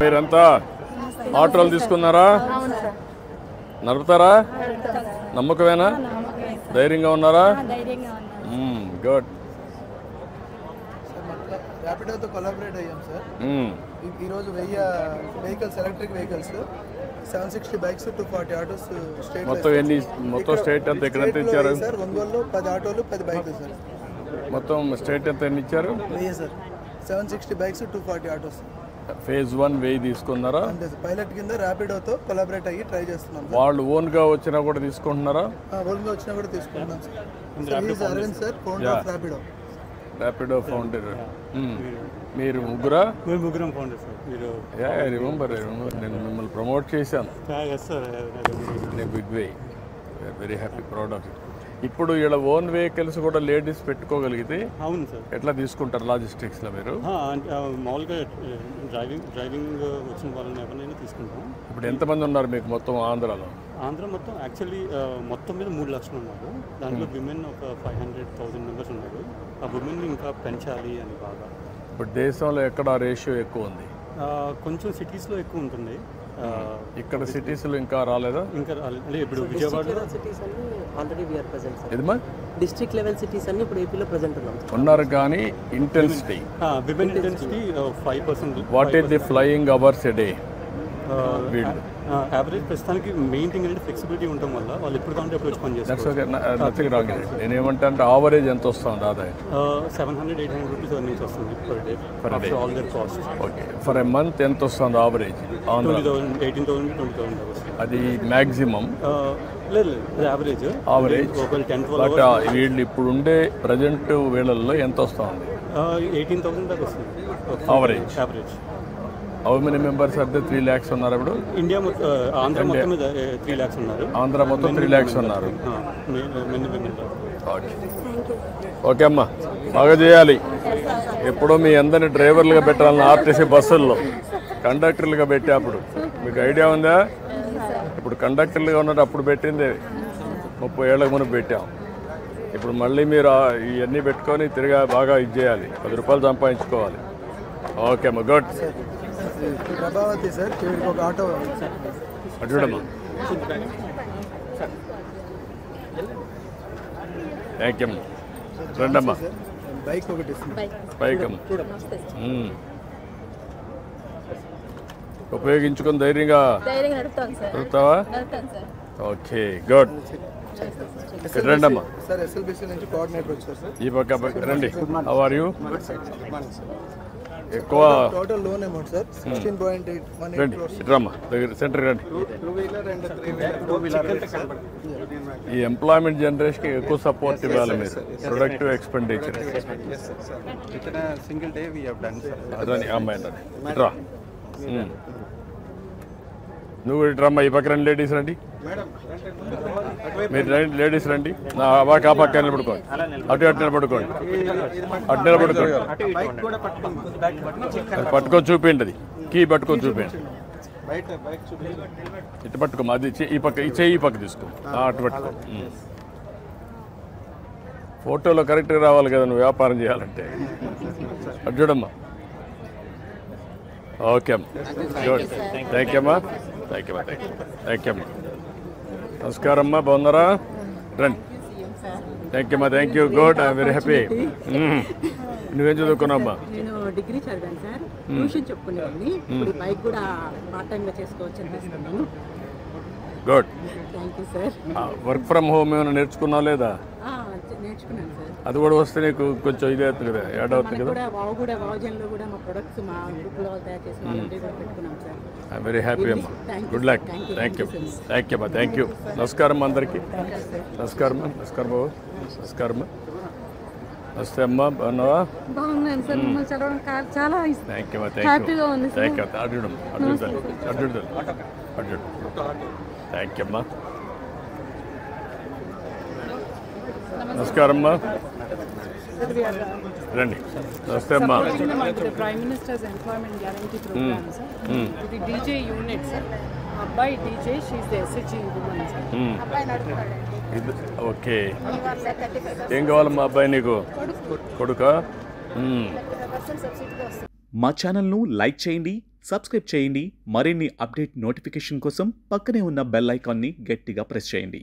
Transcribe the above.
మీరంతా ఆటోలు తీసుకున్నారా? నడుపుతారా? నమ్మకమేనా? ధైర్యంగా ఉన్నారా? గుడ్. ర్యాపిడోతో కొలాబరేట్ అయ్యాం సార్. ఈరోజు 1000 vehicles, electric vehicles, 760 bikes, 240 autos state. మొత్తం స్టేట్ అంతా ఎక్కడ ఇచ్చారు సార్? ఒంగోలులో 10 ఆటోలు 10 బైకులు సార్. మొత్తం స్టేట్ ఎంత ఎన్ని ఇచ్చారు? 1000 సార్. 760 bikes, 240 autos. ఫేజ్ 1 1000 తీసుకున్నారా? అంతే సార్. పైలట్ కింద ర్యాపిడోతో కొలాబరేట్ అయ్యి ట్రై చేస్తున్నాం. వాళ్ళు ఓన్గా వచ్చినా కూడా తీసుకుంటున్నారా? ఓన్గా వచ్చినా కూడా తీసుకుంటున్నాం sir. Arvind sir, founder of Rapido. Rapido founder. మీరు ముగ్గురా? ముగ్గురం ఫౌండర్ సార్. మీరు రిమెంబర్ నేను మిమ్మల్ని ప్రమోట్ చేశాను. Big way. Very happy, proud of it. ఇప్పుడు ఇలా ఓన్ వెహికల్స్ కూడా లేడీస్ పెట్టుకోగలిగితే అవును సార్. ఎట్లా తీసుకుంటారు లాజిస్టిక్స్లో మీరు? మామూలుగా డ్రైవింగ్ వచ్చిన వాళ్ళని ఎవరినైనా తీసుకుంటాం. ఇప్పుడు ఎంతమంది ఉన్నారు మీకు మొత్తం ఆంధ్రాలో? ఆంధ్ర మొత్తం యాక్చువల్లీ మొత్తం మీద 3 లక్షలు ఉన్నారు. దాంట్లో విమెన్ ఒక 500,000 మెంబర్స్ ఉన్నారు. ఆ విమెన్ ఇంకా పెంచాలి అని బాగా. ఇప్పుడు దేశంలో ఎక్కడ రేషియో ఎక్కువ ఉంది? కొంచెం సిటీస్లో ఎక్కువ ఉంటుంది. ఇక్కడ సిటీస్లో ఇంకా రాలేదా? ఇంకా రాలేదు. ఇప్పుడు విజయవాడలో డిస్ట్రిక్ట్ లెవెల్ సిటీస్ అన్ని ఇప్పుడు ఏపీలో ప్రెజెంట్ ఉన్నారు. కానీ intensity, women intensity 5%. What is the flying hours a day? Average ప్రస్తుతానికి మెయిన్ థింగ్ అంటే ఫ్లెక్సిబిలిటీ ఉండటం వల్ల వాళ్ళు ఎప్పుడు కావాలంటే ఎప్పుడు వచ్చి పనిచేస్తారు. నేను ఏమంటా అంటే ఆవరేజ్ ఎంత వస్తుంది ఆదాయం? 700-800 రూపీస్ నుంచి వస్తుంది per day all other cost. Okay. For a month ఎంత వస్తుంది ఆవరేజ్? 18,000-20,000. అది మ్యాక్సిమం? లేదు, యావరేజ్. బట్ వీళ్ళు ఇప్పుడు ఉండే ప్రజెంట్ వేళల్లో ఎంత వస్తుంది? 18,000 దాకా వస్తుంది ఆవరేజ్. హౌ మెనీ మెంబర్స్ అంటే 3 lakhs ఉన్నారు ఇప్పుడు? ఇండియా ఆంధ్ర మొత్తం మీద 3 lakhs ఉన్నారు. ఆంధ్ర మొత్తం 3 lakhs ఉన్నారు. ఓకే అమ్మా, బాగా చేయాలి. ఎప్పుడో మీ అందరినీ డ్రైవర్లుగా పెట్టాలని ఆర్టీసీ బస్సుల్లో కండక్టర్లుగా పెట్టేప్పుడు మీకు ఐడియా ఉందా? ఇప్పుడు కండక్టర్లుగా ఉన్నట్టు అప్పుడు పెట్టింది 30 ఏళ్ళకు ముందు పెట్టాం. ఇప్పుడు మళ్ళీ మీరు ఇవన్నీ పెట్టుకొని తిరిగా బాగా ఇది చేయాలి, 10 రూపాయలు సంపాదించుకోవాలి. ఓకే అమ్మా, గుడ్. ప్రభావతి సార్, ఒక ఆటో చూడమ్మా. థ్యాంక్ యూ అమ్మా. రండమ్మా. బైక్ ఒకటి బైక్ అమ్మా. ఉపయోగించుకొని ధైర్యంగా నడుపుతావా? Okay, good. రండమ్మా. సార్, ఎస్ఎల్బిసి నుంచి కోఆర్డినేటర్ వచ్చారు సార్. ఈ పక్క రండి. How are you? ఎక్కువ total loan amount sir 16.8 crores. రమ్మా, దగ్గర సెంటర్ రండి. ఈ ఎంప్లాయ్మెంట్ జనరేషన్కి ఎక్కువ సపోర్ట్ ఇవ్వాలి మీరు. Productive expenditure. Single day we have done sir. అదని అమ్మాయి రా. నువ్వు రమ్మా, ఈ పక్క రండి. లేడీస్ రండి. మీరు రండి, లేడీస్ రండి. నా బాగా ఆ పక్క నిలబడుకోండి. అటు నిలబడుకోండి. అటు నిలబడుకోండి. పట్టుకొని చూపిండి. అది కీ పట్టుకొని చూపిండి. ఇటు పట్టుకోమా. అది ఈ పక్క, ఈ చెయ్యి ఈ పక్క తీసుకో. అటు పట్టుకో. ఫోటోలో కరెక్ట్గా రావాలి కదా నువ్వు వ్యాపారం చేయాలంటే. అటు చూడమ్మా. ఓకే అమ్మా, గుడ్. థ్యాంక్ యూ అమ్మా. థ్యాంక్ యూ అమ్మా. థ్యాంక్ యూ అమ్మా. నమస్కారం అమ్మా, బాగున్నారా? రండి. థ్యాంక్ యూ అమ్మా. Thank you, good. I'm very happy. నువ్వేం చదువుకున్నావమ్మా? నేను డిగ్రీ చదివాను సార్. ట్యూషన్ చెప్పుకునేవాడిని. ఇప్పుడు బైక్ కూడా పార్ట్ టైంగా చేసుకోవచ్చు అనిపిస్తున్నాను. Good. Thank you sir. Work from home ఏమైనా నేర్చుకున్నావు లేదా? నేర్చుకున్నాను సార్. అది కూడా వస్తే నీకు కొంచెం ఇది అవుతుంది కదా, యాడ్ అవుతుంది కదా. వావుజన్లో కూడా మా ప్రొడక్ట్స్ మా గ్రూప్లో తయారు చేసిన వాళ్ళంటే కూడా పెట్టుకున్నాం సార్. ఐఎమ్ వెరీ హ్యాపీ అమ్మా. Good luck. Thank you. Thank you అమ్మా. Thank you. నమస్కారం అందరికీ. నమస్కారం అమ్మా. నమస్కారం బాబు. నమస్కారం అమ్మా. నమస్తే అమ్మా, బాగున్నావా? బాగున్నాను సార్. మిమ్మల్ని చదవడం చాలా థ్యాంక్ యూ. హ్యాపీగా ఉంది సార్. Thank you. అడ్డు థ్యాంక్ యూ అమ్మా. నమస్కారం అమ్మా. రండి. నమస్తే అమ్మా. Prime ministers employment guarantee programme sir. ఇది డీజే యూనిట్ సార్. అబ్బాయి DJ, she's the SHG women sir. Okay. ఏం కావాలమ్మా అబ్బాయి నీకు? కొడుకా? మా ఛానల్ను లైక్ చేయండి, సబ్స్క్రైబ్ చేయండి. మరిన్ని అప్డేట్ నోటిఫికేషన్ కోసం పక్కనే ఉన్న బెల్ ఐకాన్ని గట్టిగా ప్రెస్ చేయండి.